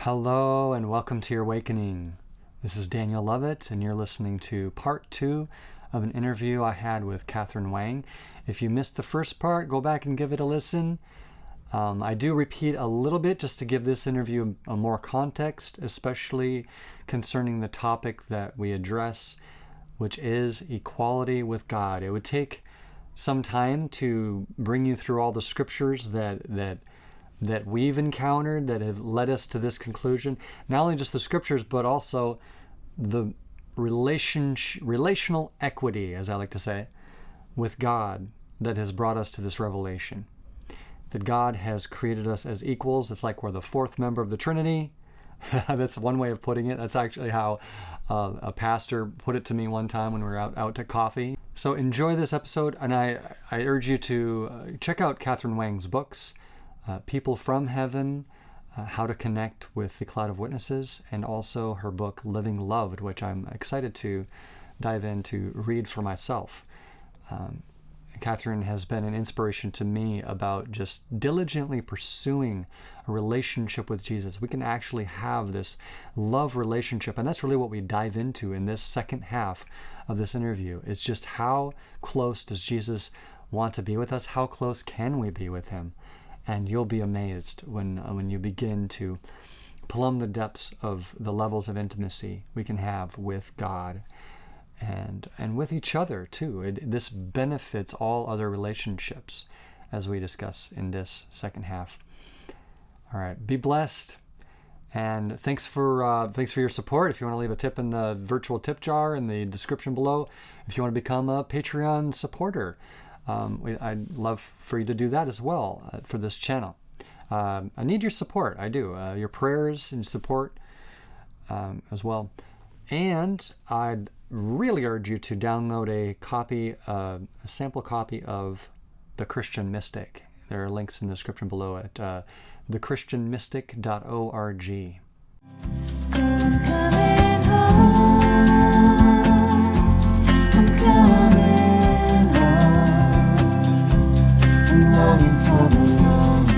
Hello and welcome to Your Awakening. This is Daniel Lovett and you're listening to part 2 of an interview I had with Katharine Wang. If you missed the first part, go back and give it a listen. I do repeat a little bit just to give this interview a more context, especially concerning the topic that we address, which is equality with God. It would take some time to bring you through all the scriptures that we've encountered that have led us to this conclusion. Not only just the scriptures, but also the relational equity, as I like to say, with God that has brought us to this revelation. That God has created us as equals. It's like we're the fourth member of the Trinity. That's one way of putting it. That's actually how a pastor put it to me one time when we were out to coffee. So enjoy this episode, and I urge you to check out Katharine Wang's books, People from Heaven, How to Connect with the Cloud of Witnesses, and also her book, Living Loved, which I'm excited to dive in to read for myself. Katharine has been an inspiration to me about just diligently pursuing a relationship with Jesus. We can actually have this love relationship, and that's really what we dive into in this second half of this interview. It's just how close does Jesus want to be with us? How close can we be with him? And you'll be amazed when you begin to plumb the depths of the levels of intimacy we can have with God and with each other too. This benefits all other relationships, as we discuss in this second half. All right, be blessed, and thanks for your support. If you want to leave a tip in the virtual tip jar in the description below, if you want to become a Patreon supporter, I'd love for you to do that as well for this channel. I need your support. I do. Your prayers and support as well. And I'd really urge you to download a sample copy of The Christian Mystic. There are links in the description below at thechristianmystic.org. So I'm coming home. I'm coming home. I'm longing for the longing.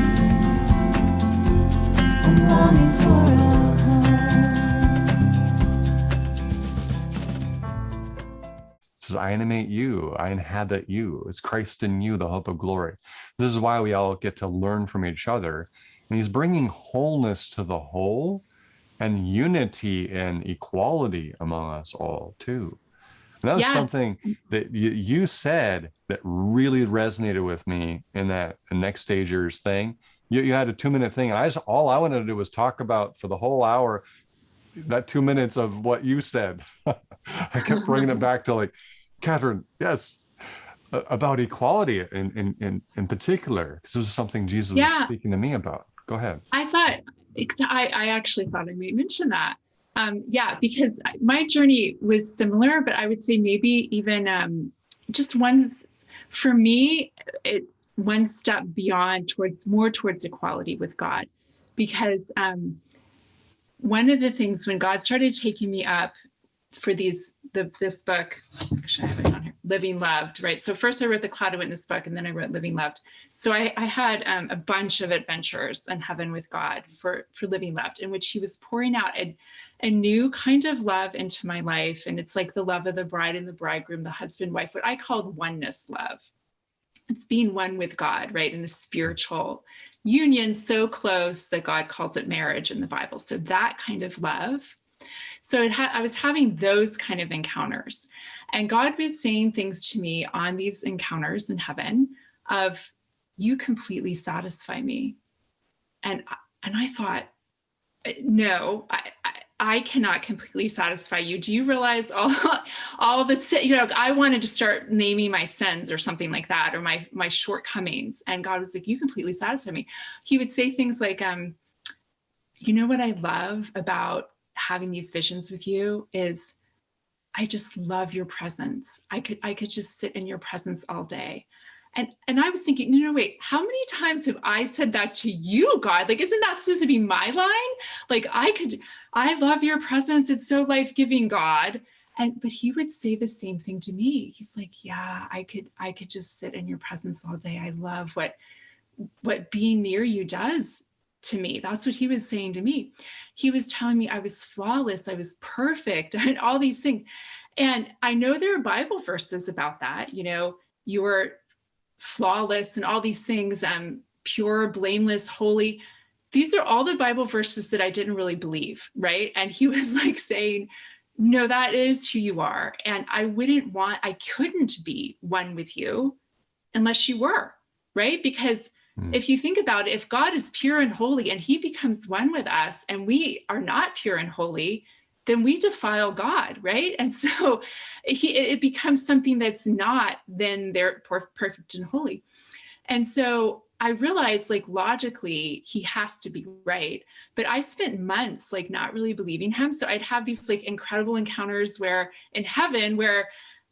I'm longing for a home. It says, I animate you, I inhabit you. It's Christ in you, the hope of glory. This is why we all get to learn from each other. And he's bringing wholeness to the whole and unity and equality among us all too. And that was something that you said that really resonated with me in that next stagers thing. You had a 2-minute thing, and all I wanted to do was talk about for the whole hour that 2 minutes of what you said. I kept bringing it back to like, Katharine, yes, about equality in particular, because it was something Jesus was speaking to me about. Go ahead. I actually thought I might mention that. Because my journey was similar, but I would say maybe even just for me, one step beyond towards equality with God. Because one of the things when God started taking me up for this book, actually I have it on here, Living Loved, right? So first I wrote the Cloud of Witness book, and then I wrote Living Loved. So I had a bunch of adventures in heaven with God for Living Loved, in which he was pouring out a new kind of love into my life. And it's like the love of the bride and the bridegroom, the husband, wife, what I called oneness love. It's being one with God, right? In the spiritual union so close that God calls it marriage in the Bible. So that kind of love. So I was having those kind of encounters, and God was saying things to me on these encounters in heaven of, you completely satisfy me. And I thought, no, I cannot completely satisfy you. Do you realize all the, I wanted to start naming my sins or something like that, or my shortcomings. And God was like, you completely satisfy me. He would say things like, you know what I love about having these visions with you is I just love your presence. I could just sit in your presence all day. And I was thinking, no, wait, how many times have I said that to you, God? Like, isn't that supposed to be my line? Like, I love your presence. It's so life-giving, God. But he would say the same thing to me. He's like, yeah, I could just sit in your presence all day. I love what being near you does to me. That's what he was saying to me. He was telling me I was flawless, I was perfect, and all these things. And I know there are Bible verses about that, you know, you're flawless and all these things, pure, blameless, holy. These are all the Bible verses that I didn't really believe, right? And he was like saying, no, that is who you are. And I couldn't be one with you unless you were, right? Because if you think about it, if God is pure and holy and he becomes one with us and we are not pure and holy, then we defile God, right? And so it becomes something that's not then they're perfect and holy. And so I realized, like, logically, he has to be right. But I spent months, like, not really believing him. So I'd have these, like, incredible encounters where in heaven, where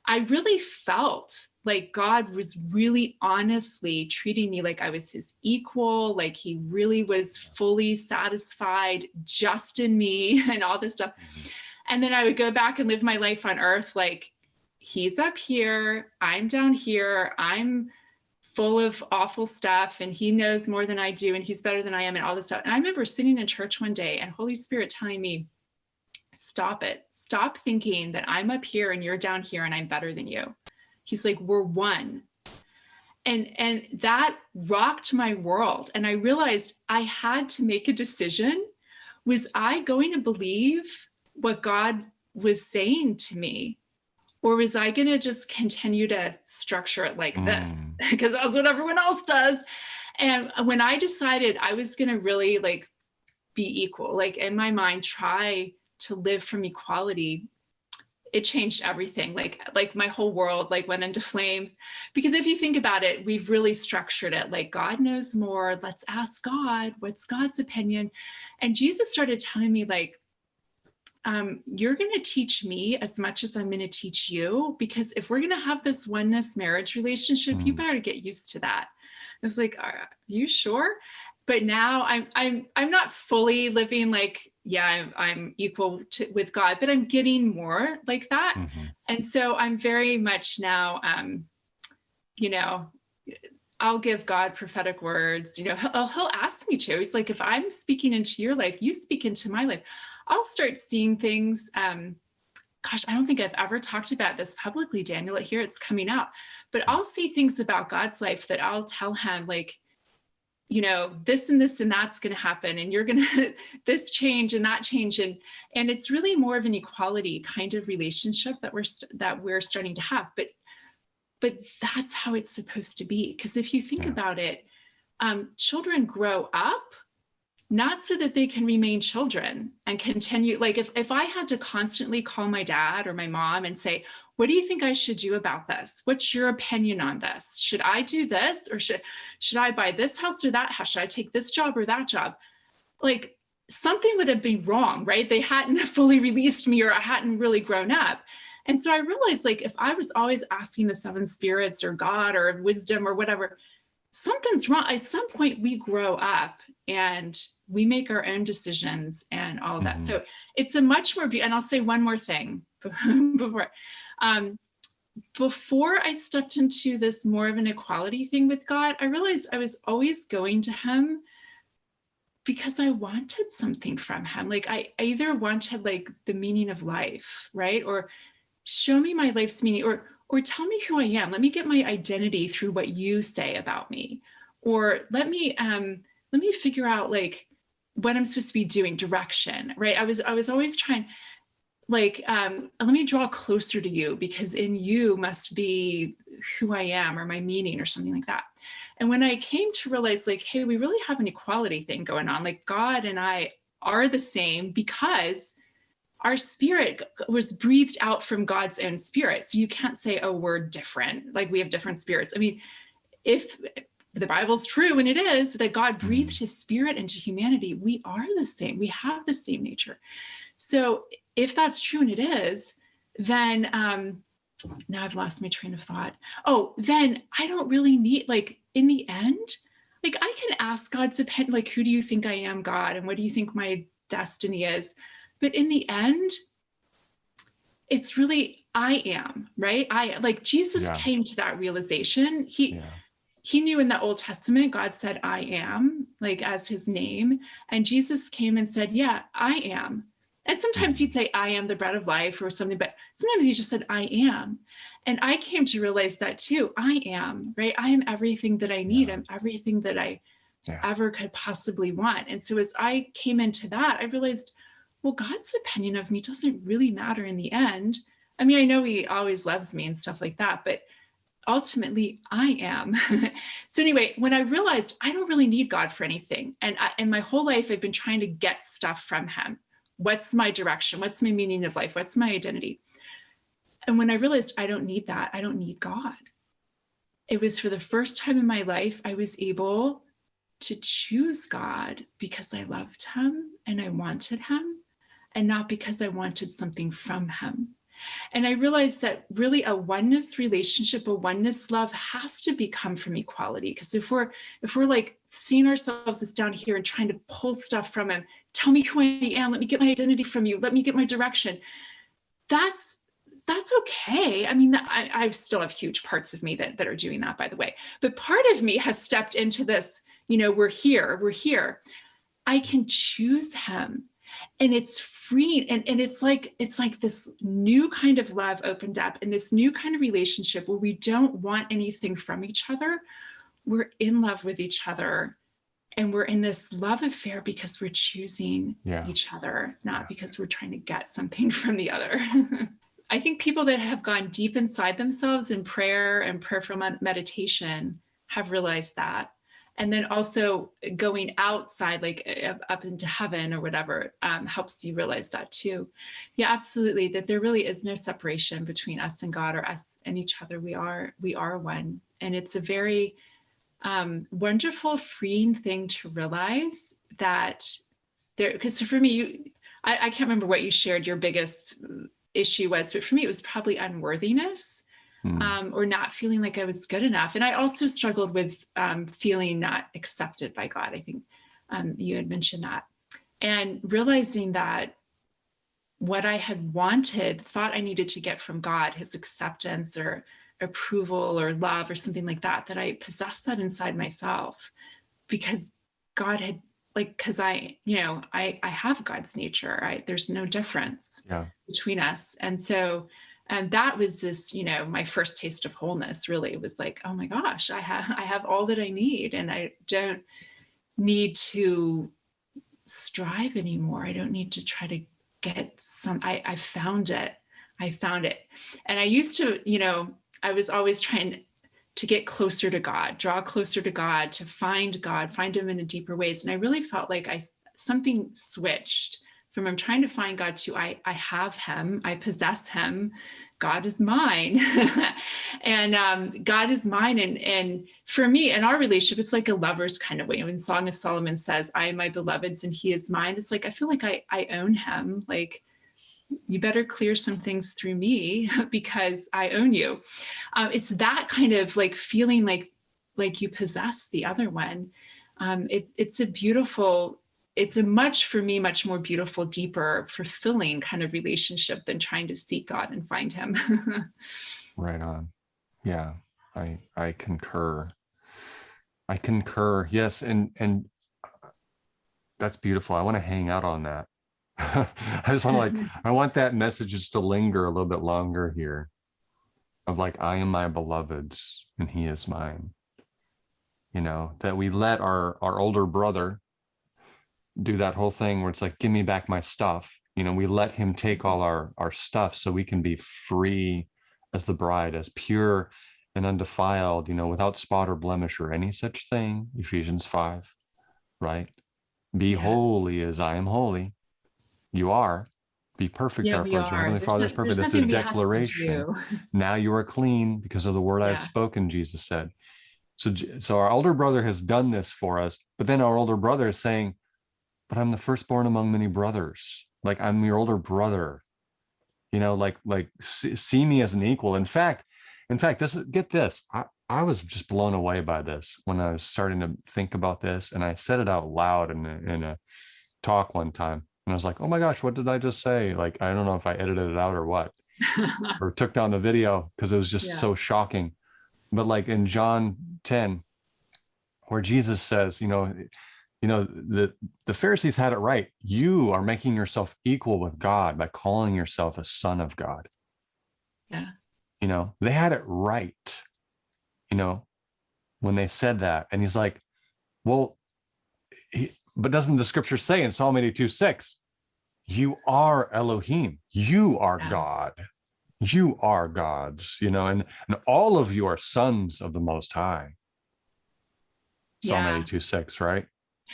I really felt like God was really honestly treating me like I was his equal, like he really was fully satisfied just in me and all this stuff. And then I would go back and live my life on earth like, he's up here, I'm down here, I'm full of awful stuff, and he knows more than I do, and he's better than I am, and all this stuff. And I remember sitting in church one day and Holy Spirit telling me, stop it. Stop thinking that I'm up here and you're down here and I'm better than you. He's like, we're one. And that rocked my world. And I realized I had to make a decision. Was I going to believe what God was saying to me? Or was I going to just continue to structure it like this? Because that's what everyone else does. And when I decided I was going to really like be equal, like in my mind, try to live from equality, it changed everything. Like my whole world like went into flames. Because if you think about it, we've really structured it like God knows more. Let's ask God, what's God's opinion? And Jesus started telling me like, you're going to teach me as much as I'm going to teach you, because if we're going to have this oneness marriage relationship, you better get used to that. I was like, are you sure? But now I'm not fully living like, yeah, I'm equal with God, but I'm getting more like that. And so I'm very much now, you know, I'll give God prophetic words, you know, he'll ask me to. He's like, if I'm speaking into your life, you speak into my life. I'll start seeing things. Gosh, I don't think I've ever talked about this publicly, Daniel. Here it's coming out, but I'll see things about God's life that I'll tell him like, you know, this and this and that's going to happen, and you're going to this change and that change, and it's really more of an equality kind of relationship that we're starting to have. But that's how it's supposed to be, because if you think about it, children grow up not so that they can remain children and continue. Like if I had to constantly call my dad or my mom and say, what do you think I should do about this? What's your opinion on this? Should I do this, or should I buy this house or that house? Should I take this job or that job? Like something would have been wrong, right? They hadn't fully released me, or I hadn't really grown up. And so I realized like if I was always asking the seven spirits or God or wisdom or whatever, something's wrong. At some point we grow up and we make our own decisions and all of that. So it's a much more, and I'll say one more thing before I stepped into this more of an equality thing with God, I realized I was always going to him because I wanted something from him. Like I either wanted like the meaning of life, right? Or show me my life's meaning, or tell me who I am. Let me get my identity through what you say about me. Or let me figure out like what I'm supposed to be doing, direction, right? I was always trying like, let me draw closer to you, because in you must be who I am or my meaning or something like that. And when I came to realize like, hey, we really have an equality thing going on. Like God and I are the same because our spirit was breathed out from God's own spirit. So you can't say, oh, we're different, like we have different spirits. I mean, if the Bible's true, and it is, that God breathed his spirit into humanity, we are the same. We have the same nature. So if that's true, and it is, then now I've lost my train of thought. Oh, then I don't really need, like in the end, like I can ask God's opinion, like, who do you think I am, God? And what do you think my destiny is? But in the end, it's really, I am, right? I like Jesus came to that realization. he knew in the Old Testament, God said, I am, like as his name. And Jesus came and said, yeah, I am. And sometimes he'd say, I am the bread of life or something, but sometimes he just said, I am. And I came to realize that too. I am, right? I am everything that I need. Yeah. I'm everything that I Yeah. ever could possibly want. And so as I came into that, I realized, well, God's opinion of me doesn't really matter in the end. I mean, I know he always loves me and stuff like that, but ultimately I am. So anyway, when I realized I don't really need God for anything, and my whole life I've been trying to get stuff from him. What's my direction? What's my meaning of life? What's my identity? And when I realized I don't need that, I don't need God. It was for the first time in my life I was able to choose God because I loved him and I wanted him, and not because I wanted something from him. And I realized that really a oneness relationship, a oneness love has to become from equality. Because if we're like seeing ourselves as down here and trying to pull stuff from him, tell me who I am, let me get my identity from you, let me get my direction, that's okay. I mean, I still have huge parts of me that are doing that, by the way. But part of me has stepped into this, we're here. I can choose him. And it's free. And it's like this new kind of love opened up, and this new kind of relationship where we don't want anything from each other. We're in love with each other. And we're in this love affair because we're choosing each other, not because we're trying to get something from the other. I think people that have gone deep inside themselves in prayer and prayerful meditation have realized that. And then also going outside, like up into heaven or whatever, helps you realize that too. Yeah, absolutely. That there really is no separation between us and God or us and each other. We are one. And it's a very wonderful, freeing thing to realize that there, because for me, I can't remember what you shared your biggest issue was, but for me, it was probably unworthiness. Or not feeling like I was good enough. And I also struggled with feeling not accepted by God. I think you had mentioned that. And realizing that what I had wanted, thought I needed to get from God, his acceptance or approval or love or something like that, that I possessed that inside myself because God had, like, because I have God's nature. There's no difference between us. And so that was this, my first taste of wholeness, really. It was like, oh my gosh, I have all that I need, and I don't need to strive anymore. I don't need to try to get I found it. And I used to, I was always trying to get closer to God, draw closer to God, to find him in a deeper ways. And I really felt like something switched from I'm trying to find God to I have him, I possess him, God is mine. And God is mine. And for me, in our relationship, it's like a lover's kind of way. When Song of Solomon says, I am my beloved's and he is mine, it's like, I feel like I own him. Like, you better clear some things through me because I own you. It's that kind of like feeling like you possess the other one. It's a much more beautiful, deeper, fulfilling kind of relationship than trying to seek God and find him. Right on. Yeah, I concur. Yes, and that's beautiful. I want to hang out on that. I just want to I want that message just to linger a little bit longer here, of like, I am my beloved's and he is mine. That we let our older brother do that whole thing where it's like, give me back my stuff. We let him take all our stuff so we can be free as the bride, as pure and undefiled, without spot or blemish or any such thing. Ephesians 5, right? Be holy as I am holy. You are. Be perfect, Yeah, therefore, as your heavenly Father is perfect. That's the declaration. Now you are clean because of the word I have spoken, Jesus said. So our older brother has done this for us, but then our older brother is saying, but I'm the firstborn among many brothers. Like, I'm your older brother. See me as an equal. In fact, get this. I was just blown away by this when I was starting to think about this, and I said it out loud in a talk one time. And I was like, oh my gosh, what did I just say? Like, I don't know if I edited it out or what, or took down the video because it was just so shocking. But like in John 10, where Jesus says, the Pharisees had it right. You are making yourself equal with God by calling yourself a son of God. Yeah. They had it right, when they said that. And he's like, well, but doesn't the scripture say in Psalm 82:6, you are Elohim, you are Yeah. God, you are gods, and all of you are sons of the Most High. Psalm Yeah. 82:6, right?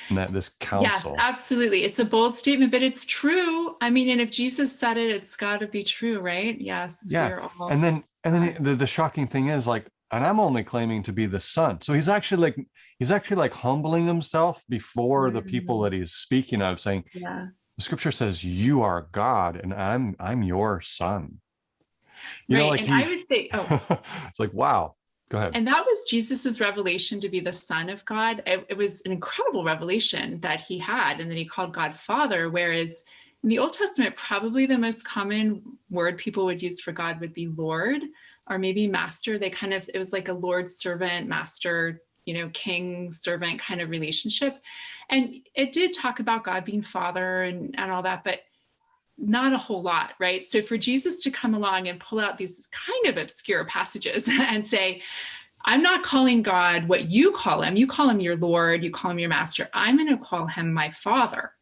And that this Yes, counsel. absolutely. It's a bold statement, but it's true. I mean, and if Jesus said it, it's got to be true, right? Yes, Yeah. we're all. And then the shocking thing is, like, and I'm only claiming to be the son. So he's actually like humbling himself before the people that he's speaking of, saying, Yeah. the scripture says you are God and I'm your son. Right. Like And I would say, it's like, wow. Go ahead. and that was Jesus's revelation to be the Son of God. It was an incredible revelation that he had, and then he called God Father. Whereas in the Old Testament, probably the most common word people would use for God would be Lord, or maybe Master. It was like a Lord servant, Master, king servant kind of relationship. And it did talk about God being Father and all that, but not a whole lot, right? So for Jesus to come along and pull out these kind of obscure passages and say, I'm not calling God what you call him. You call him your Lord, you call him your master. I'm going to call him my Father.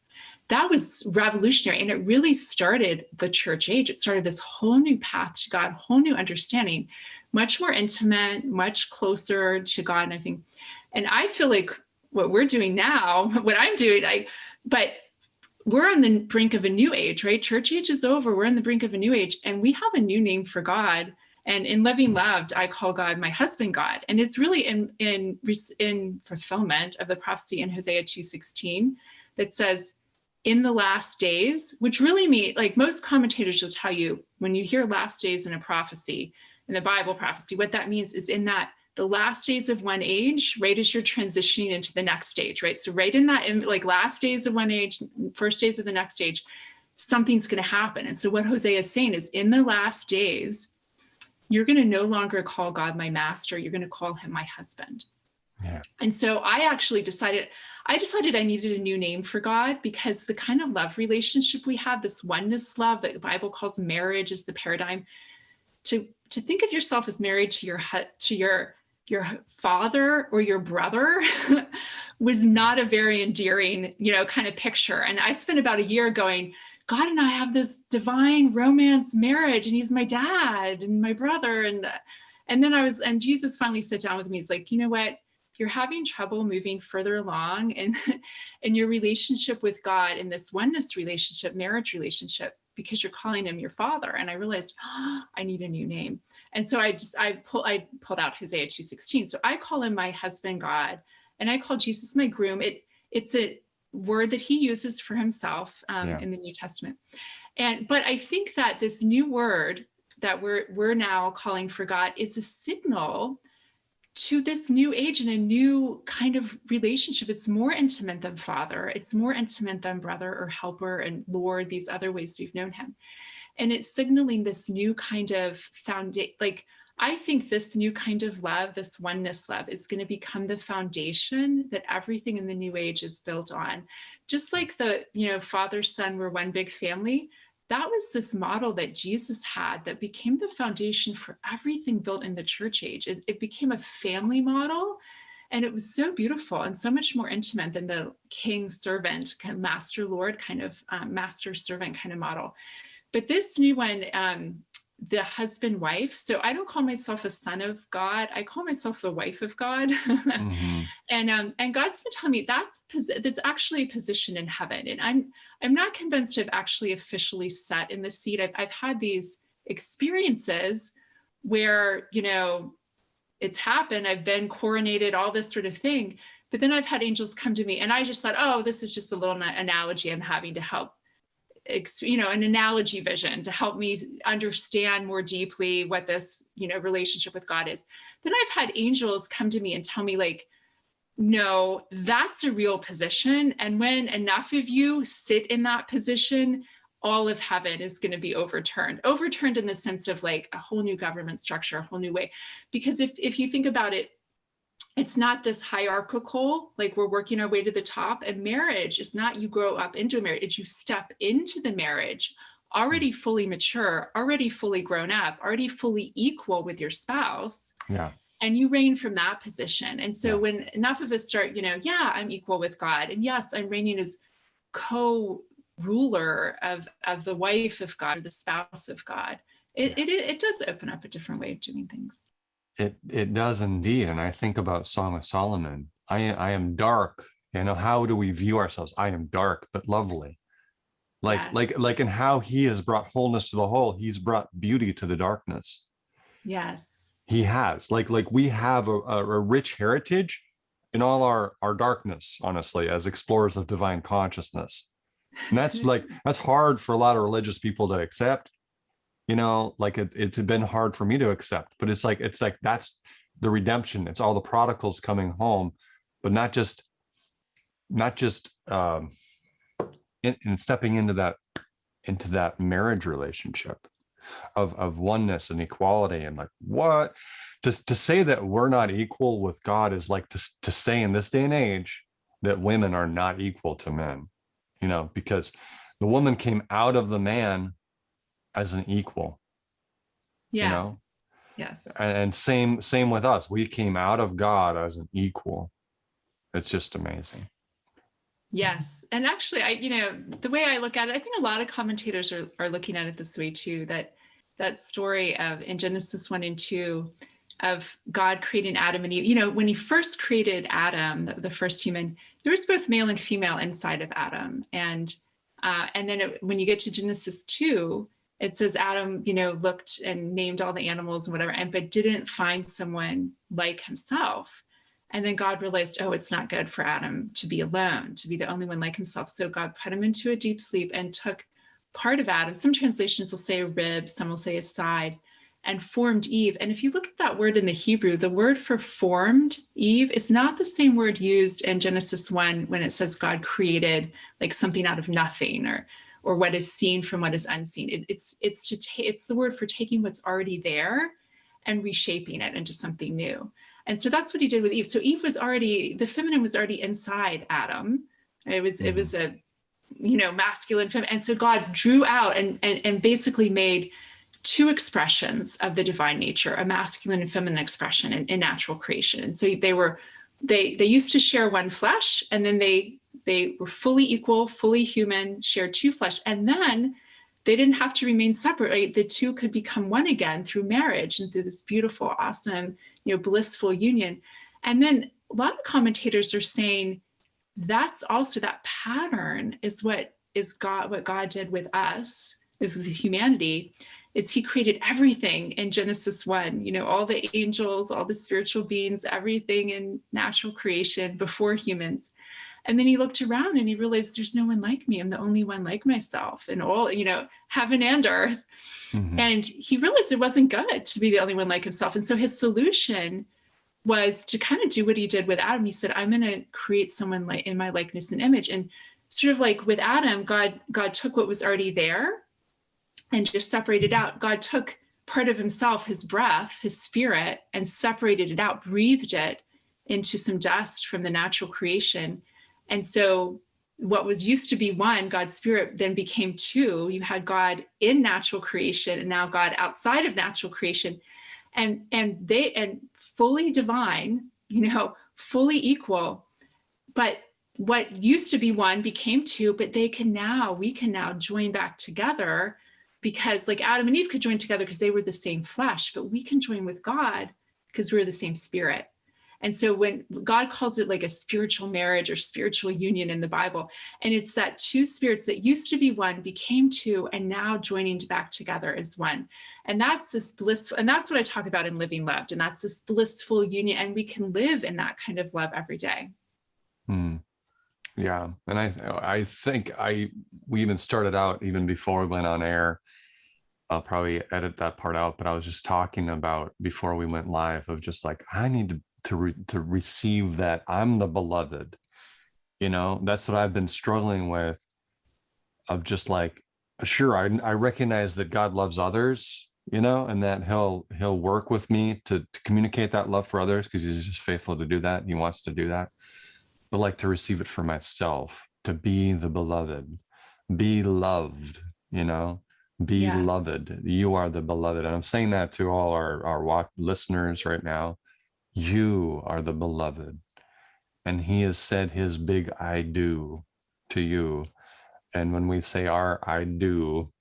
That was revolutionary. And it really started the church age. It started this whole new path to God, whole new understanding, much more intimate, much closer to God. And I feel like what we're doing now, what I'm doing, but we're on the brink of a new age, right? Church age is over. We're on the brink of a new age, and we have a new name for God. And in Living Loved, I call God my husband God. And it's really in fulfillment of the prophecy in Hosea 2:16 that says, in the last days, which really mean, like most commentators will tell you, when you hear last days in a prophecy, in the Bible prophecy, what that means is in that the last days of one age, right as you're transitioning into the next stage, right? So right in that, like last days of one age, first days of the next stage, something's going to happen. And so what Hosea is saying is, in the last days, you're going to no longer call God my master. You're going to call him my husband. Yeah. And so I actually decided I needed a new name for God, because the kind of love relationship we have, this oneness love that the Bible calls marriage, is the paradigm. To think of yourself as married to your father or your brother was not a very endearing, kind of picture. And I spent about a year going, God and I have this divine romance marriage, and he's my dad and my brother. And then Jesus finally sat down with me. He's like, you know what? You're having trouble moving further along in your relationship with God, in this oneness relationship, marriage relationship, because you're calling him your father. And I realized, I need a new name. And so I pulled out Hosea 2:16. So I call him my husband God, and I call Jesus my groom. It's a word that he uses for himself in the New Testament. But I think that this new word that we're now calling for God is a signal to this new age and a new kind of relationship. It's more intimate than father. It's more intimate than brother or helper and Lord, these other ways we've known him. And it's signaling this new kind of foundation. Like, I think this new kind of love, this oneness love, is going to become the foundation that everything in the new age is built on. Just like the, father, son, we're one big family. That was this model that Jesus had that became the foundation for everything built in the church age. It became a family model, and it was so beautiful and so much more intimate than the king servant, kind of master lord kind of master servant kind of model. But this new one, the husband wife. So I don't call myself a son of God. I call myself the wife of God. Mm-hmm. And God's been telling me that's actually a position in heaven. And I'm not convinced I've actually officially sat in the seat. I've had these experiences where, it's happened. I've been coronated, all this sort of thing. But then I've had angels come to me, and I just thought, oh, this is just a little analogy I'm having to help, an analogy vision to help me understand more deeply what this, relationship with God is. Then I've had angels come to me and tell me, like, no, that's a real position. And when enough of you sit in that position, all of heaven is going to be overturned in the sense of like a whole new government structure, a whole new way. Because if you think about it, It's not this hierarchical, like we're working our way to the top. And marriage is not you grow up into a marriage, it's you step into the marriage already fully mature, already fully grown up, already fully equal with your spouse. Yeah. And you reign from that position. And so Yeah. when enough of us start, yeah, I'm equal with God. And yes, I'm reigning as co-ruler of the wife of God or the spouse of God. It does open up a different way of doing things. It does indeed. And I think about Song of Solomon. I am dark. How do we view ourselves? I am dark, but lovely. Yeah. Like in how he has brought wholeness to the whole, he's brought beauty to the darkness. Yes. He has like we have a rich heritage in all our darkness, honestly, as explorers of divine consciousness. And that's hard for a lot of religious people to accept. It's been hard for me to accept, but it's like that's the redemption. It's all the prodigals coming home, but not just in stepping into that marriage relationship of oneness and equality. And like, what to say that we're not equal with God is like to say in this day and age that women are not equal to men, because the woman came out of the man as an equal. Yeah. Yes. And same with us. We came out of God as an equal. It's just amazing. Yes. And actually, the way I look at it, I think a lot of commentators are looking at it this way too, that story of in Genesis 1 and 2 of God creating Adam and Eve. When he first created Adam, the first human, there was both male and female inside of Adam. And then when you get to Genesis 2, it says Adam, looked and named all the animals and whatever, but didn't find someone like himself. And then God realized, it's not good for Adam to be alone, to be the only one like himself. So God put him into a deep sleep and took part of Adam. Some translations will say a rib, some will say a side, and formed Eve. And if you look at that word in the Hebrew, the word for formed Eve is not the same word used in Genesis 1 when it says God created like something out of nothing or what is seen from what is unseen. It's the word for taking what's already there and reshaping it into something new. And so that's what he did with Eve. So Eve the feminine was already inside Adam. It was a, masculine, feminine. And so God drew out and basically made two expressions of the divine nature, a masculine and feminine expression in natural creation. And so they used to share one flesh, and then they were fully equal, fully human, shared two flesh. And then they didn't have to remain separate, right? The two could become one again through marriage and through this beautiful, awesome, blissful union. And then a lot of commentators are saying that's also that pattern is what God did with us, with humanity, is he created everything in Genesis 1, all the angels, all the spiritual beings, everything in natural creation before humans. And then he looked around and he realized there's no one like me. I'm the only one like myself in all, heaven and earth. Mm-hmm. And he realized it wasn't good to be the only one like himself. And so his solution was to kind of do what he did with Adam. He said, I'm going to create someone like in my likeness and image. And sort of like with Adam, God took what was already there and just separated out. God took part of himself, his breath, his spirit, and separated it out, breathed it into some dust from the natural creation. And so what was used to be one, God's spirit, then became two. You had God in natural creation and now God outside of natural creation, and fully divine, fully equal. But what used to be one became two, but we can now join back together, because like Adam and Eve could join together because they were the same flesh, but we can join with God because we're the same spirit. And so when God calls it like a spiritual marriage or spiritual union in the Bible, and it's that two spirits that used to be one became two and now joining back together as one. And that's this blissful, and that's what I talk about in Living Loved. And that's this blissful union. And we can live in that kind of love every day. Yeah. And I think we even started out even before we went on air. I'll probably edit that part out, but I was just talking about before we went live of just like, I need to receive that I'm the beloved, that's what I've been struggling with, of just like, sure, I recognize that God loves others, and that he'll work with me to communicate that love for others, because he's just faithful to do that. He wants to do that. But like to receive it for myself, to be the beloved, be loved, be Yeah. loved. You are the beloved. And I'm saying that to all our listeners right now. You are the beloved. And he has said his big I do to you. And when we say our I do,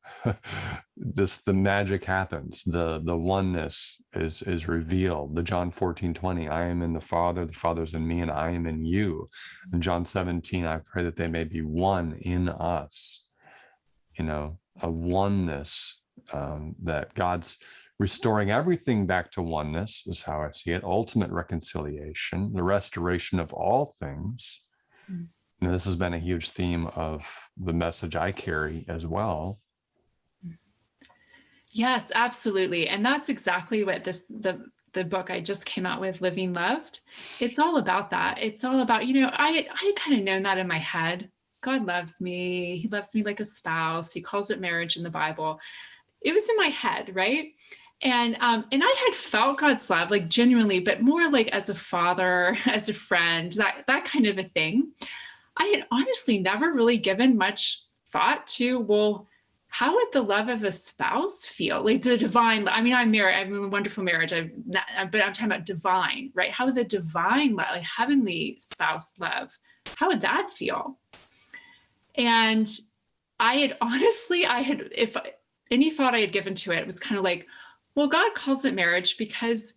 just the magic happens. The oneness is revealed. The John 14:20, I am in the Father's in me, and I am in you. And John 17, I pray that they may be one in us. A oneness, that God's restoring everything back to oneness is how I see it. Ultimate reconciliation, the restoration of all things. Mm. This has been a huge theme of the message I carry as well. Yes, absolutely. And that's exactly what the book I just came out with, Living Loved, it's all about that. It's all about, I had kind of known that in my head. God loves me. He loves me like a spouse. He calls it marriage in the Bible. It was in my head, right? And I had felt God's love, like genuinely, but more like as a father, as a friend, that kind of a thing. I had honestly never really given much thought to, well, how would the love of a spouse feel? Like the divine, I mean, I'm married, I'm in a wonderful marriage, but I'm talking about divine, right? How would the divine love, like heavenly spouse love, how would that feel? And if any thought I had given to it was kind of like, well, God calls it marriage because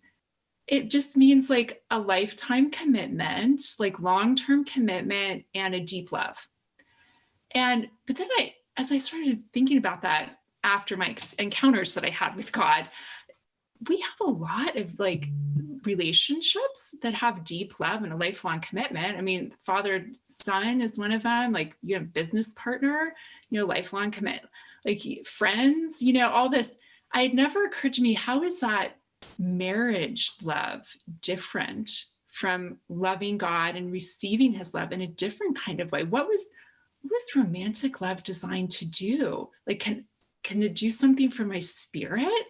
it just means like a lifetime commitment, like long-term commitment and a deep love. But then as I started thinking about that after my encounters that I had with God, we have a lot of like relationships that have deep love and a lifelong commitment. I mean, father, son is one of them, like, business partner, lifelong commitment, like friends, all this. It had never occurred to me, how is that marriage love different from loving God and receiving his love in a different kind of way? What was romantic love designed to do? Like, can it do something for my spirit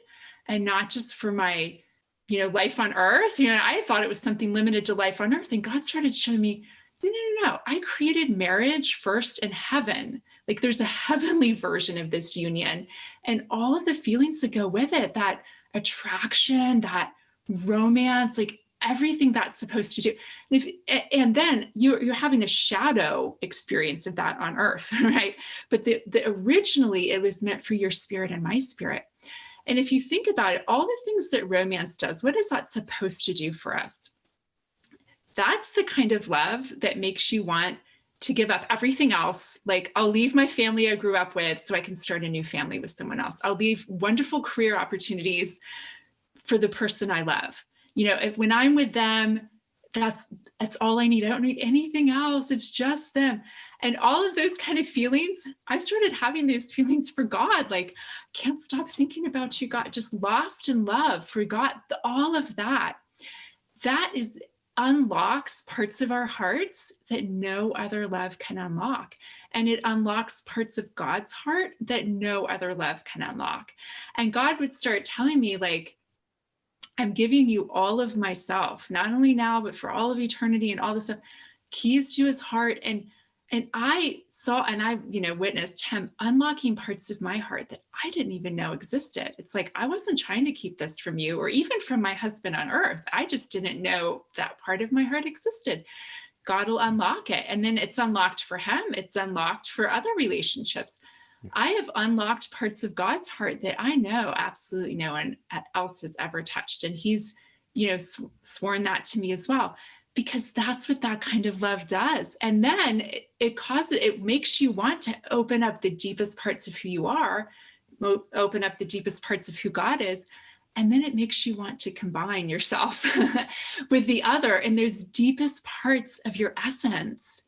and not just for my, life on earth? I thought it was something limited to life on earth. And God started showing me, no. I created marriage first in heaven. Like there's a heavenly version of this union and all of the feelings that go with it, that attraction, that romance, like everything that's supposed to do. And then you're having a shadow experience of that on earth, right? But originally it was meant for your spirit and my spirit. And if you think about it, all the things that romance does, what is that supposed to do for us? That's the kind of love that makes you want to give up everything else. Like, I'll leave my family I grew up with so I can start a new family with someone else. I'll leave wonderful career opportunities for the person I love. When I'm with them, that's all I need. I don't need anything else. It's just them. And all of those kind of feelings, I started having those feelings for God. Like, can't stop thinking about you, God, just lost in love, forgot all of that. That unlocks parts of our hearts that no other love can unlock. And it unlocks parts of God's heart that no other love can unlock. And God would start telling me, like, I'm giving you all of myself, not only now, but for all of eternity and all this stuff, keys to his heart. And I saw, and I, witnessed him unlocking parts of my heart that I didn't even know existed. It's like, I wasn't trying to keep this from you or even from my husband on earth. I just didn't know that part of my heart existed. God will unlock it. And then it's unlocked for him. It's unlocked for other relationships. I have unlocked parts of God's heart that I know absolutely no one else has ever touched. And he's, sworn that to me as well, because that's what that kind of love does. And then it makes you want to open up the deepest parts of who you are, open up the deepest parts of who God is. And then it makes you want to combine yourself with the other in those deepest parts of your essence.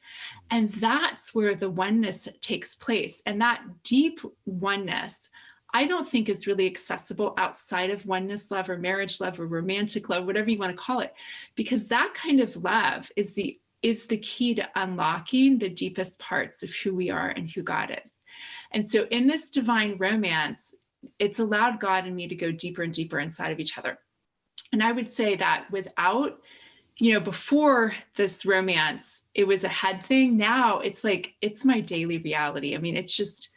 And that's where the oneness takes place. And that deep oneness, I don't think is really accessible outside of oneness love or marriage love or romantic love, whatever you want to call it, because that kind of love is the key to unlocking the deepest parts of who we are and who God is. And so in this divine romance, it's allowed God and me to go deeper and deeper inside of each other. And I would say that without, before this romance, it was a head thing. Now it's like, it's my daily reality. I mean, it's just,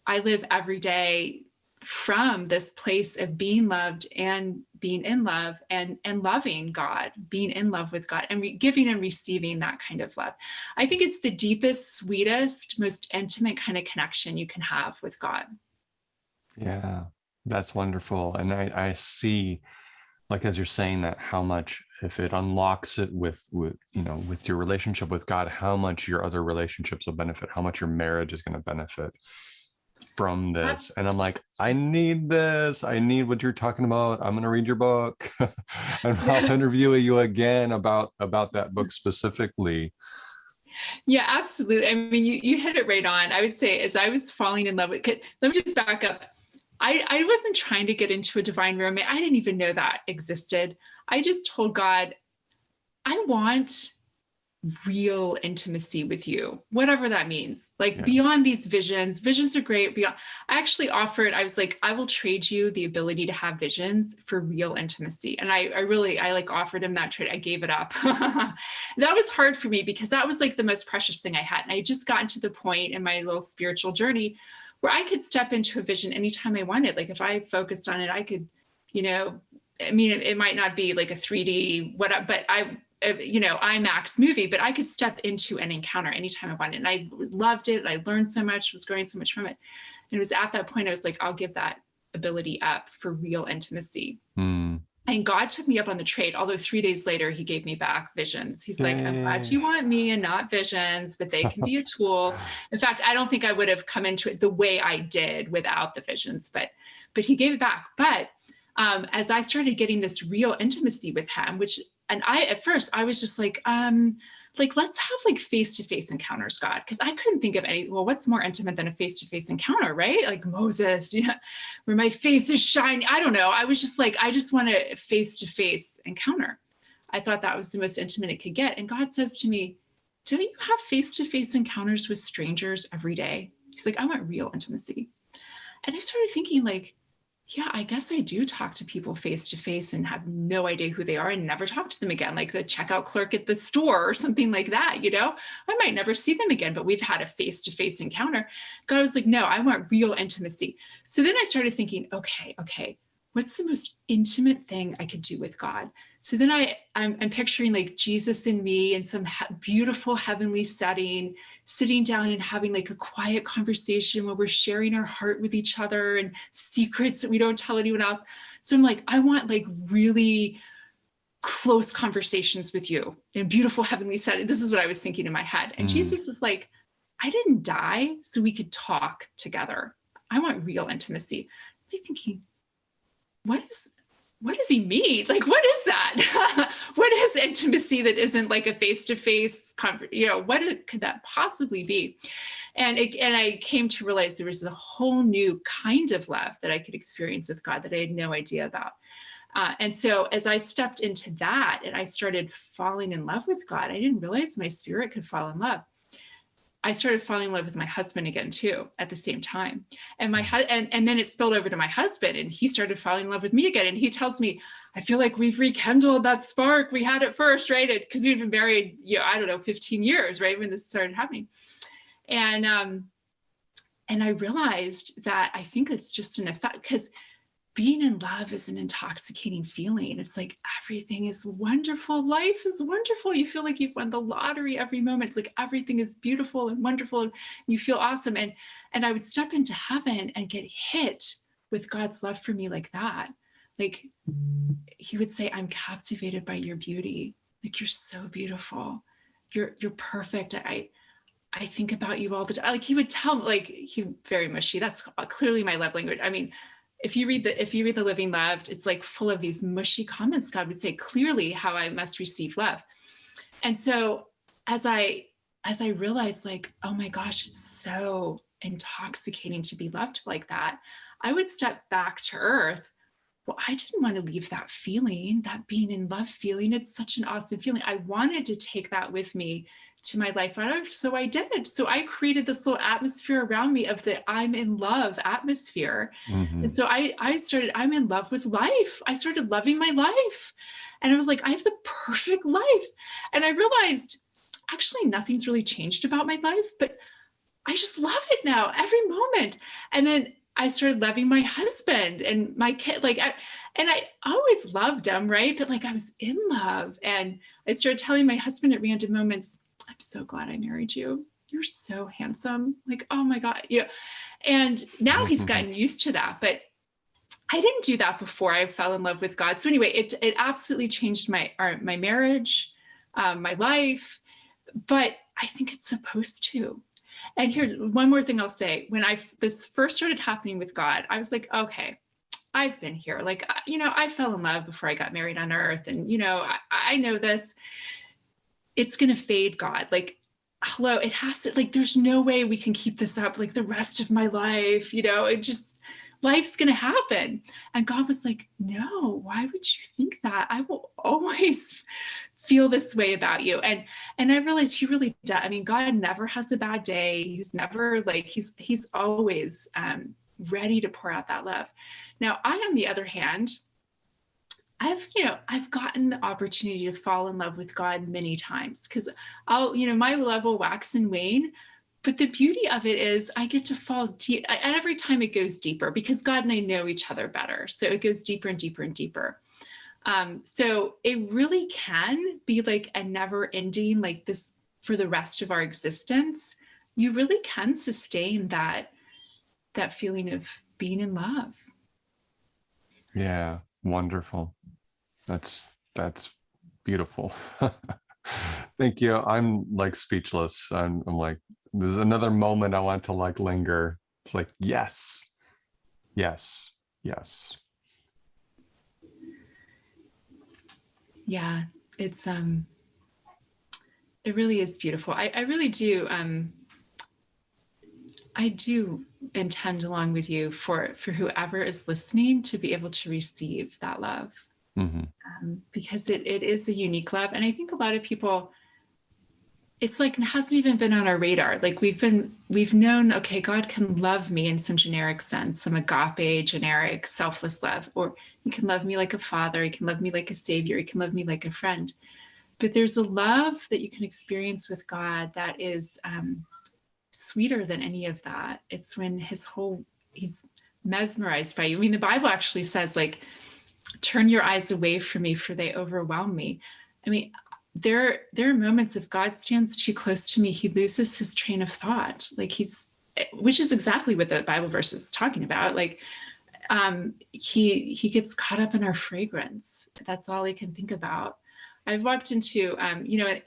I live every day from this place of being loved and being in love and loving God, being in love with God, and giving and receiving that kind of love. I think it's the deepest, sweetest, most intimate kind of connection you can have with God. Yeah, that's wonderful. And I see, like, as you're saying that, how much, if it unlocks it with your relationship with God, how much your other relationships will benefit, how much your marriage is going to benefit from this. And I'm like, I need this. I need what you're talking about. I'm going to read your book and I'll interview you again about that book specifically. Yeah, absolutely. I mean, you hit it right on. I would say, as I was falling in love with, let me just back up. I wasn't trying to get into a divine romance. I didn't even know that existed. I just told God, I want real intimacy with you, whatever that means. Like, beyond these visions. Visions are great. Beyond, I actually offered, I was like, I will trade you the ability to have visions for real intimacy. And I like offered him that trade. I gave it up. That was hard for me because that was like the most precious thing I had. And I just gotten to the point in my little spiritual journey where I could step into a vision anytime I wanted. Like, if I focused on it, I could, I mean, it might not be like a 3D, whatever, but IMAX movie, but I could step into an encounter anytime I wanted. And I loved it. I learned so much, was growing so much from it. And it was at that point, I was like, I'll give that ability up for real intimacy. And God took me up on the trade, although 3 days later, he gave me back visions. He's like, I'm glad you want me and not visions, but they can be a tool. In fact, I don't think I would have come into it the way I did without the visions, but he gave it back. But as I started getting this real intimacy with him, and at first I was just like, let's have like face-to-face encounters, God. Cause I couldn't think of what's more intimate than a face-to-face encounter, right? Like Moses, where my face is shining. I don't know. I was just like, I just want a face-to-face encounter. I thought that was the most intimate it could get. And God says to me, don't you have face-to-face encounters with strangers every day? He's like, I want real intimacy. And I started thinking like, yeah, I guess I do talk to people face to face and have no idea who they are and never talk to them again, like the checkout clerk at the store or something like that. I might never see them again, but we've had a face to face encounter. God was like, no, I want real intimacy. So then I started thinking, okay, what's the most intimate thing I could do with God? So then I'm picturing like Jesus and me in some beautiful heavenly setting, sitting down and having like a quiet conversation where we're sharing our heart with each other and secrets that we don't tell anyone else. So I'm like, I want like really close conversations with you in a beautiful heavenly setting. This is what I was thinking in my head. And Jesus is like, I didn't die so we could talk together. I want real intimacy. I'm thinking, what does he mean? Like, what is that? What is intimacy that isn't like a face-to-face what could that possibly be? And I came to realize there was a whole new kind of love that I could experience with God that I had no idea about. And so as I stepped into that and I started falling in love with God, I didn't realize my spirit could fall in love. I started falling in love with my husband again too at the same time. And and then it spilled over to my husband and he started falling in love with me again. And he tells me, I feel like we've rekindled that spark we had at first, right? Because we'd been married, 15 years, right? When this started happening. And I realized that I think it's just an effect, because being in love is an intoxicating feeling. It's like everything is wonderful. Life is wonderful. You feel like you've won the lottery every moment. It's like everything is beautiful and wonderful and you feel awesome. And I would step into heaven and get hit with God's love for me like that. Like he would say, I'm captivated by your beauty. Like, you're so beautiful. You're perfect. I think about you all the time. Like he would tell me, like, he very mushy. That's clearly my love language. I mean, if you read the Living Loved, it's like full of these mushy comments. God would say clearly how I must receive love. And so as I realized, like, oh my gosh, it's so intoxicating to be loved like that, I would step back to earth. Well, I didn't want to leave that feeling, that being in love feeling. It's such an awesome feeling. I wanted to take that with me to my life. So I did. So I created this little atmosphere around me of the I'm in love atmosphere. Mm-hmm. And so I started, I'm in love with life. I started loving my life. And I was like, I have the perfect life. And I realized actually nothing's really changed about my life, but I just love it now every moment. And then I started loving my husband and my kid. And I always loved him, right? But like I was in love. And I started telling my husband at random moments, I'm so glad I married you. You're so handsome. Like, oh my God. Yeah. And now he's gotten used to that. But I didn't do that before I fell in love with God. So anyway, it absolutely changed my marriage, my life. But I think it's supposed to. And here's one more thing I'll say. When this first started happening with God, I was like, okay, I've been here. Like, I fell in love before I got married on earth. And, I know this. It's going to fade, God. Like, hello, it has to, like, there's no way we can keep this up like the rest of my life. Life's going to happen. And God was like, no, why would you think that? I will always feel this way about you. And I realized he really does. I mean, God never has a bad day. He's never like, he's always ready to pour out that love. Now, I, on the other hand, I've gotten the opportunity to fall in love with God many times because my love will wax and wane. But the beauty of it is I get to fall deep, and every time it goes deeper because God and I know each other better. So it goes deeper and deeper and deeper. So it really can be like a never ending, like this for the rest of our existence. You really can sustain that feeling of being in love. Yeah, wonderful. That's beautiful. Thank you. I'm like speechless. I'm like, there's another moment I want to like linger. It's like, yes, yes, yes. Yeah, it's it really is beautiful. I really do I do intend along with you for whoever is listening to be able to receive that love. Because it is a unique love. And I think a lot of people, it's like it hasn't even been on our radar. Like we've known, okay, God can love me in some generic sense, some agape, generic, selfless love, or he can love me like a father, he can love me like a savior, he can love me like a friend. But there's a love that you can experience with God that is sweeter than any of that. It's when he's mesmerized by you. I mean, the Bible actually says, like, turn your eyes away from me, for they overwhelm me. I mean, there are moments if God stands too close to me, he loses his train of thought. Like which is exactly what the Bible verse is talking about. Like, he gets caught up in our fragrance. That's all he can think about. I've walked into,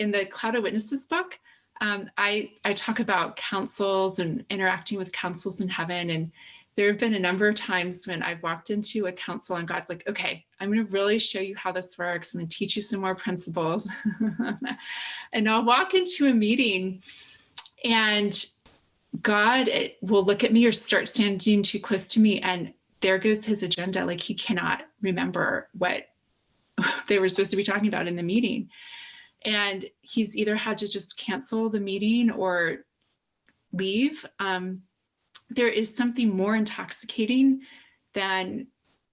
in the Cloud of Witnesses book, I talk about councils and interacting with councils in heaven. And there have been a number of times when I've walked into a council and God's like, okay, I'm going to really show you how this works. I'm going to teach you some more principles. And I'll walk into a meeting and God will look at me or start standing too close to me. And there goes his agenda. Like, he cannot remember what they were supposed to be talking about in the meeting. And he's either had to just cancel the meeting or leave. There is something more intoxicating than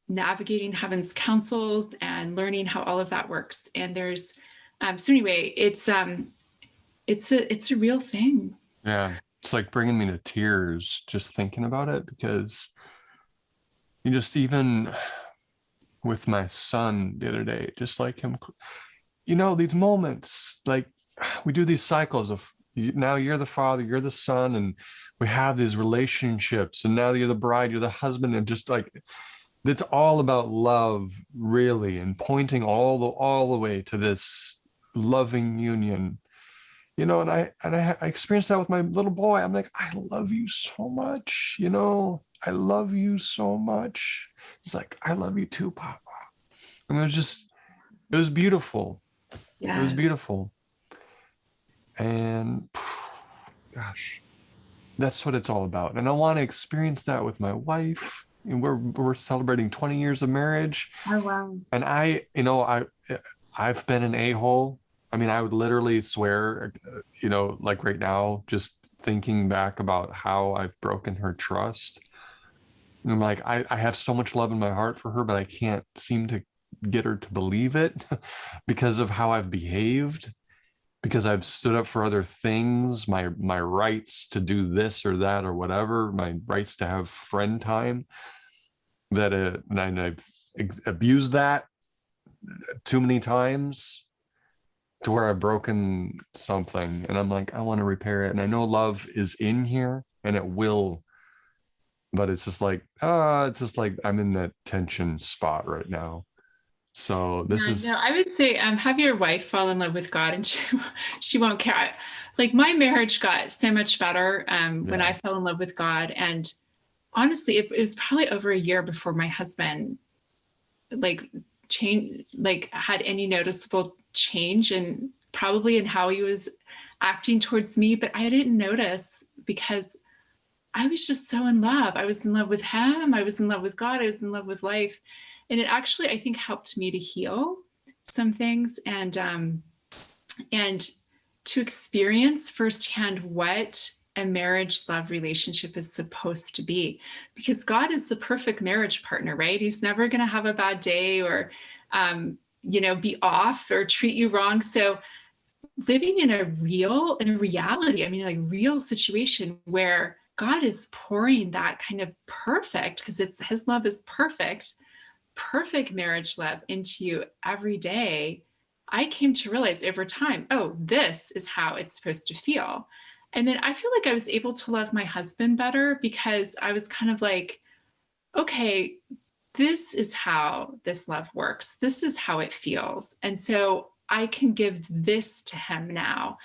navigating heaven's counsels and learning how all of that works. And there's, so anyway, it's a real thing. Yeah. It's like bringing me to tears just thinking about it, because you just, even with my son the other day, just like him, these moments, like we do these cycles of now you're the father, you're the son, and we have these relationships, and now you're the bride, you're the husband, and just like it's all about love, really, and pointing all the way to this loving union, and I experienced that with my little boy. I'm like, I love you so much, I love you so much. It's like, I love you too, Papa. I mean, it was beautiful. Yeah. It was beautiful. And gosh, that's what it's all about. And I want to experience that with my wife. And we're celebrating 20 years of marriage. Oh, wow. And I've been an a-hole I mean, I would literally swear, like right now, just thinking back about how I've broken her trust. And I'm like, I have so much love in my heart for her, but I can't seem to get her to believe it because of how I've behaved, because I've stood up for other things, my rights to do this or that or whatever, my rights to have friend time, and I've abused that too many times to where I've broken something, and I'm like, I want to repair it. And I know love is in here and it will, but it's just like, I'm in that tension spot right now. So this Yeah, no, is, I would say have your wife fall in love with God and she won't care. Like my marriage got so much better when yeah, I fell in love with God. And honestly, it was probably over a year before my husband like had any noticeable change and probably in how he was acting towards me. But I didn't notice because I was just so in love. I was in love with him. I was in love with God. I was in love with life. And it actually, I think, helped me to heal some things and to experience firsthand what a marriage love relationship is supposed to be. Because God is the perfect marriage partner, right? He's never going to have a bad day or, be off or treat you wrong. So living in a reality, I mean, like real situation where God is pouring that kind of perfect, because it's his love is perfect marriage love into you every day. I came to realize over time, oh, this is how it's supposed to feel. And then I feel like I was able to love my husband better because I was kind of like, okay, this is how this love works. This is how it feels. And so I can give this to him now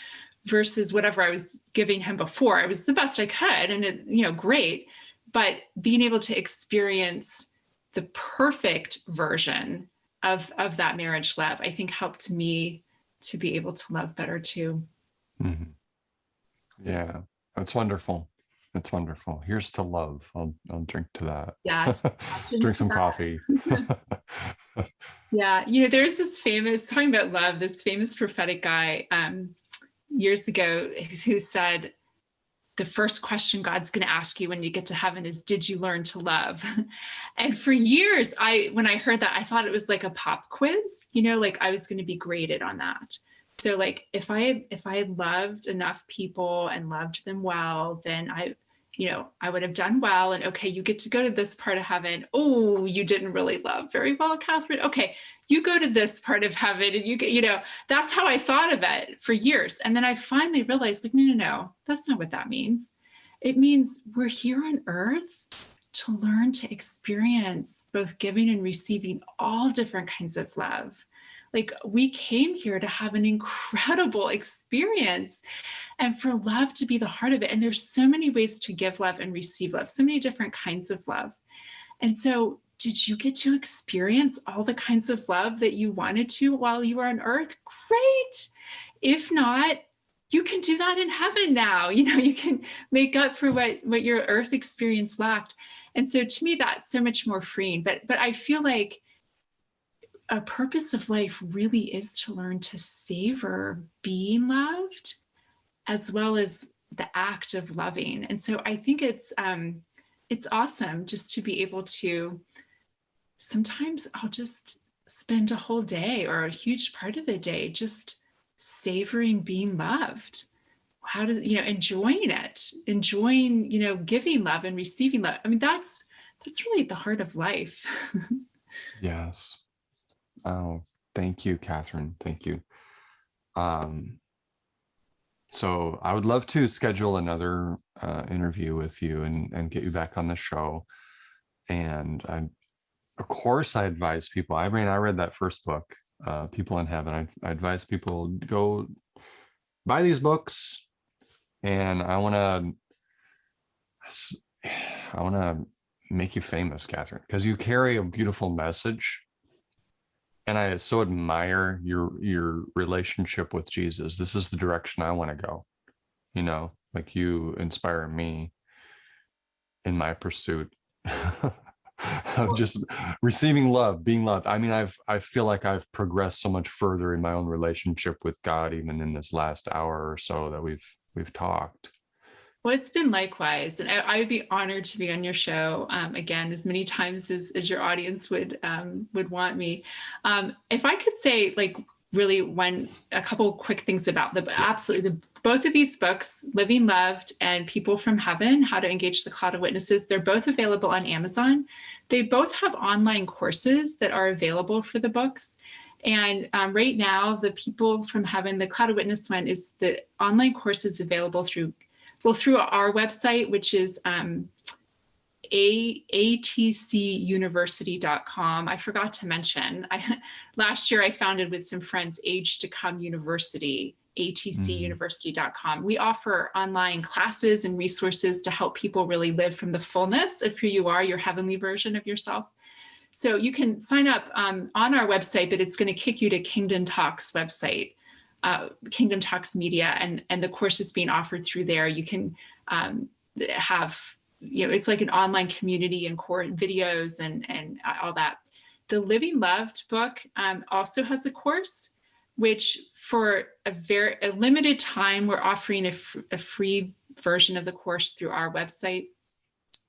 versus whatever I was giving him before. I was the best I could and great. But being able to experience the perfect version of that marriage love, I think helped me to be able to love better too. mhm. Yeah, that's wonderful. That's wonderful. Here's to love. I'll drink to Yes. that. Drink some coffee. Yeah. There's this famous, talking about love, this famous prophetic guy years ago who said, the first question God's going to ask you when you get to heaven is, did you learn to love? And for years, when I heard that, I thought it was like a pop quiz, like I was going to be graded on that. So like if I had loved enough people and loved them well, then I would have done well. And okay, you get to go to this part of heaven. Oh, you didn't really love very well, Katharine. Okay, you go to this part of heaven and you get, that's how I thought of it for years. And then I finally realized, like, no, that's not what that means. It means we're here on earth to learn to experience both giving and receiving all different kinds of love. Like we came here to have an incredible experience and for love to be the heart of it. And there's so many ways to give love and receive love, so many different kinds of love. And so did you get to experience all the kinds of love that you wanted to while you were on earth? Great. If not, you can do that in heaven now. You can make up for what your earth experience lacked. And so to me, that's so much more freeing. But I feel like a purpose of life really is to learn to savor being loved as well as the act of loving. And so I think it's awesome just to be able to, sometimes I'll just spend a whole day or a huge part of the day just savoring being loved. How to, enjoying it, giving love and receiving love. I mean, that's really the heart of life. Yes. Oh, thank you, Katharine. Thank you. So I would love to schedule another interview with you and get you back on the show. And of course, I advise people. I mean, I read that first book, People in Heaven. I advise people go buy these books, and I want to make you famous, Katharine, because you carry a beautiful message. And I so admire your relationship with Jesus. This is the direction I want to go. Like you inspire me in my pursuit. of just receiving love, being loved. I mean, I feel like I've progressed so much further in my own relationship with God, even in this last hour or so that we've talked. Well, it's been likewise, and I would be honored to be on your show again as many times as your audience would want me. If I could say, like, really a couple quick things about both of these books, Living Loved and People from Heaven: How to Engage the Cloud of Witnesses. They're both available on Amazon. They both have online courses that are available for the books. And right now, the People from Heaven, the Cloud of Witness one, is the online course is available through our website, which is atcuniversity.com. I forgot to mention, last year I founded with some friends Age to Come University, atcuniversity.com. We offer online classes and resources to help people really live from the fullness of who you are, your heavenly version of yourself. So you can sign up on our website, but it's going to kick you to Kingdom Talks website. Kingdom Talks Media, and the course is being offered through there. You can have, it's like an online community and core videos and all that. The Living Loved book also has a course, which for a limited time, we're offering a free version of the course through our website.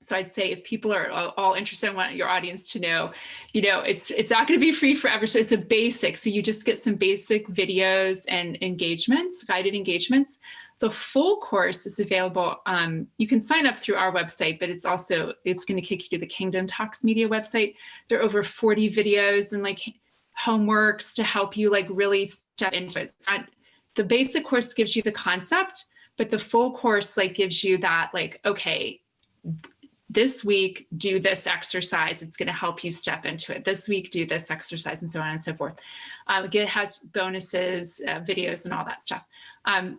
So I'd say if people are all interested, I want your audience to know, it's not going to be free forever. So it's a basic. So you just get some basic videos and engagements, guided engagements. The full course is available. You can sign up through our website, but it's going to kick you to the Kingdom Talks Media website. There are over 40 videos and like homeworks to help you like really step into it. The basic course gives you the concept, but the full course like gives you that like, okay, this week, do this exercise. It's going to help you step into it. This week, do this exercise, and so on and so forth. It has bonuses, videos, and all that stuff.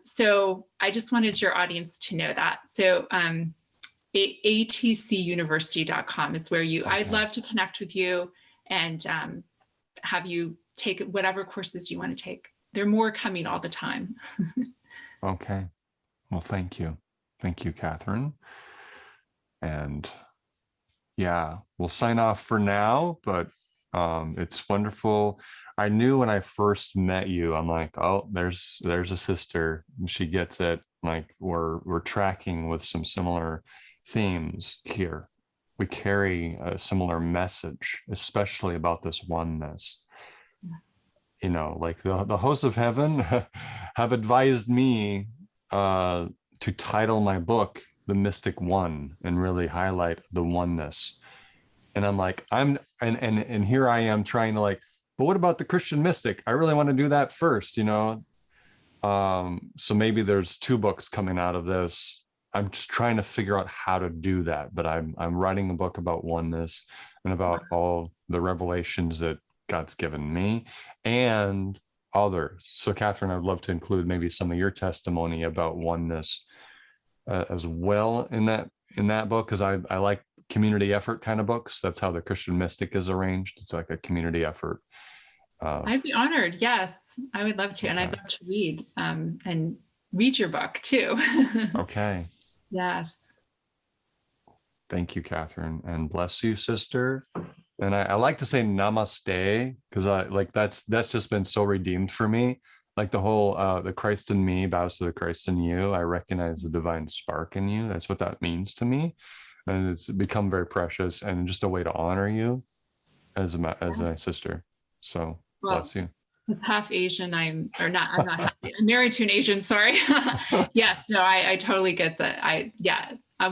So I just wanted your audience to know that. So atcuniversity.com is where I'd love to connect with you and have you take whatever courses you want to take. There are more coming all the time. Okay. Well, thank you. Thank you, Katharine. And yeah, we'll sign off for now, but it's wonderful. I knew when I first met you, I'm like, oh, there's a sister, and she gets it. Like we're tracking with some similar themes here. We carry a similar message, especially about this oneness. Like the hosts of heaven have advised me to title my book The Mystic One and really highlight the oneness. And I'm like, and here I am trying to like, but what about the Christian mystic? I really want to do that first, so maybe there's 2 books coming out of this. I'm just trying to figure out how to do that, but I'm writing a book about oneness and about all the revelations that God's given me and others. So Katharine, I'd love to include maybe some of your testimony about oneness as well in that book, because I like community effort kind of books. That's how the Christian mystic is arranged. It's like a community effort. I'd be honored. Yes, I would love to. And I'd love to read and read your book too. Okay. Yes. Thank you, Katharine, and bless you, sister. And I like to say namaste because that's just been so redeemed for me. Like the whole the Christ in me bows to the Christ in you. I recognize the divine spark in you. That's what that means to me, and it's become very precious and just a way to honor you as my sister. So bless you. It's half Asian. I'm not half, I'm married to an Asian. Sorry. Yes. No. I totally get that.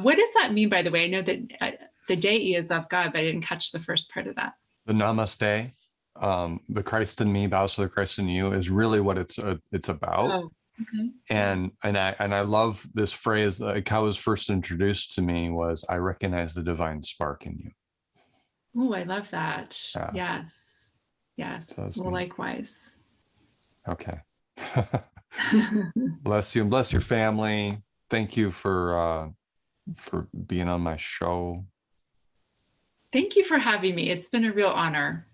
What does that mean, by the way? I know that the deity is of God, but I didn't catch the first part of that. The namaste. The Christ in me bows to the Christ in you is really what it's about. Oh, okay. And I love this phrase. Like how it was first introduced to me was, I recognize the divine spark in you. Oh, I love that. Yeah. Yes. So well, likewise. Okay. Bless you and bless your family. Thank you for being on my show. Thank you for having me. It's been a real honor.